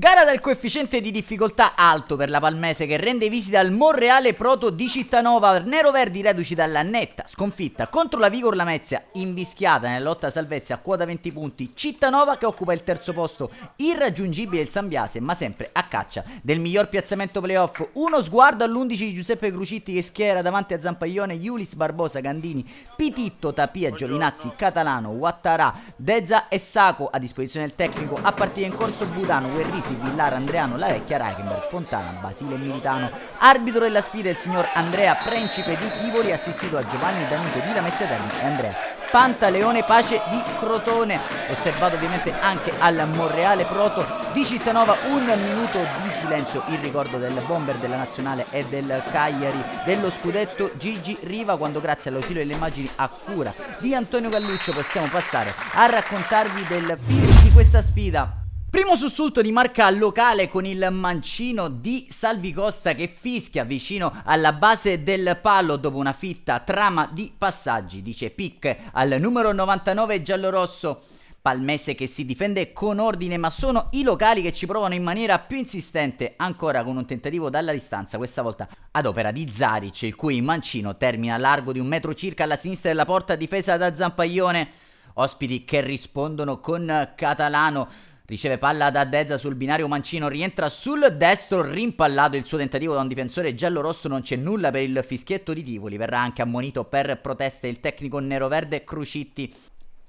Gara dal coefficiente di difficoltà alto per la Palmese che rende visita al Monreale Proto di Cittanova, neroverdi reduci dalla netta sconfitta contro la Vigor Lamezia, invischiata nella lotta salvezza a quota 20 punti. Cittanova che occupa il terzo posto, irraggiungibile il Sambiase ma sempre a caccia del miglior piazzamento playoff. Uno sguardo all'11 di Giuseppe Crucitti che schiera davanti a Zampaglione Iulis, Barbosa, Gandini, Pititto, Tapia, Giovinazzi, Catalano, Ouattara, Deza e Sacco. A disposizione del tecnico a partire in corso Budano, Guerrisi, Villara, Andreano, La Vecchia, Reichenberg, Fontana, Basile e Militano. Arbitro della sfida il signor Andrea Principe di Tivoli, assistito a Giovanni D'Amico di Lamezia Terme e Andrea Pantaleone Pace di Crotone. Osservato ovviamente anche al Monreale Proto di Cittanova un minuto di silenzio in ricordo del bomber della nazionale e del Cagliari dello scudetto Gigi Riva, quando grazie all'ausilio delle immagini a cura di Antonio Galluccio possiamo passare a raccontarvi del film di questa sfida. Primo sussulto di marca locale con il mancino di Salvi Costa che fischia vicino alla base del palo dopo una fitta trama di passaggi, dice Pic al numero 99 giallorosso. Palmese che si difende con ordine, ma sono i locali che ci provano in maniera più insistente, ancora con un tentativo dalla distanza, questa volta ad opera di Zaric, il cui mancino termina largo di un metro circa alla sinistra della porta difesa da Zampaglione. Ospiti che rispondono con Catalano. Riceve palla da Deza sul binario mancino, rientra sul destro, rimpallato il suo tentativo da un difensore giallorosso, non c'è nulla per il fischietto di Tivoli, verrà anche ammonito per proteste il tecnico neroverde Crucitti.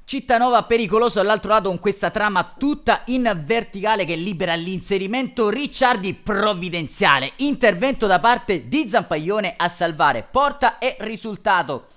Cittanova pericoloso all'altro lato con questa trama tutta in verticale che libera l'inserimento Ricciardi provvidenziale, intervento da parte di Zampaglione a salvare porta e risultato.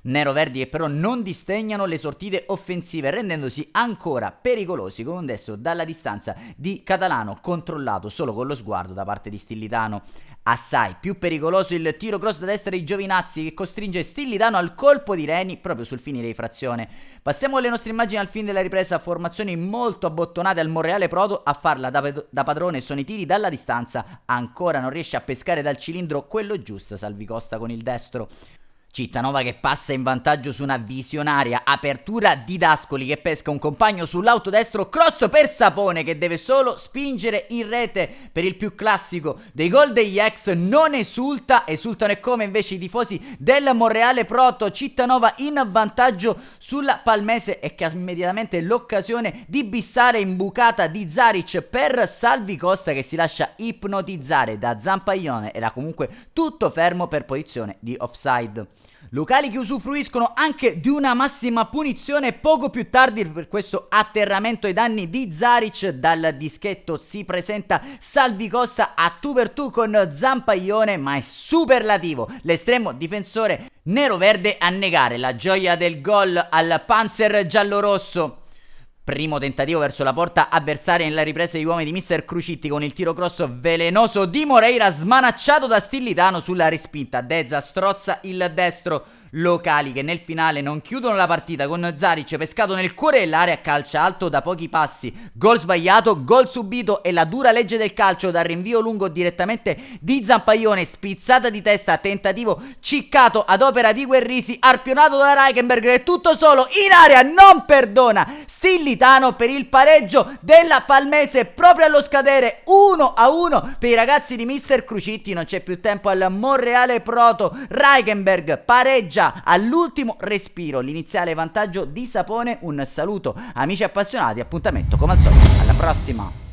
Neroverdi che però non distegnano le sortite offensive, rendendosi ancora pericolosi con un destro dalla distanza di Catalano, controllato solo con lo sguardo da parte di Stillitano. Assai più pericoloso il tiro cross da destra di Giovinazzi che costringe Stillitano al colpo di Reni proprio sul finire di frazione. Passiamo alle nostre immagini al fin della ripresa, formazioni molto abbottonate al Monreale Proto, a farla da padrone sono i tiri dalla distanza, ancora non riesce a pescare dal cilindro quello giusto Salvi Costa con il destro. Cittanova che passa in vantaggio su una visionaria apertura di Dascoli che pesca un compagno sull'autodestro, cross per Sapone che deve solo spingere in rete per il più classico dei gol degli ex. Non esultano e come invece i tifosi del Monreale Proto. Cittanova in vantaggio sulla Palmese e che ha immediatamente l'occasione di bissare in bucata di Zaric per Salvi Costa che si lascia ipnotizzare da Zampaglione, era comunque tutto fermo per posizione di offside. Locali che usufruiscono anche di una massima punizione poco più tardi per questo atterramento ai danni di Zaric. Dal dischetto si presenta Salvi Costa a tu per tu con Zampaglione, ma è superlativo l'estremo difensore neroverde a negare la gioia del gol al Panzer giallorosso. Primo tentativo verso la porta avversaria nella ripresa di uomini di Mister Crucitti con il tiro cross velenoso di Moreira smanacciato da Stillitano sulla respinta. Deza strozza il destro. Locali che nel finale non chiudono la partita con Zaric pescato nel cuore dell'area, calcia alto da pochi passi, gol sbagliato, gol subito e la dura legge del calcio dal rinvio lungo direttamente di Zampaglione, spizzata di testa, tentativo ciccato ad opera di Guerrisi, arpionato da Reichenberg che tutto solo in area non perdona Stillitano per il pareggio della Palmese proprio allo scadere 1-1 per i ragazzi di Mister Crucitti. Non c'è più tempo al Monreale Proto, Reichenberg pareggia all'ultimo respiro l'iniziale vantaggio di Sapone. Un saluto amici appassionati, appuntamento come al solito alla prossima.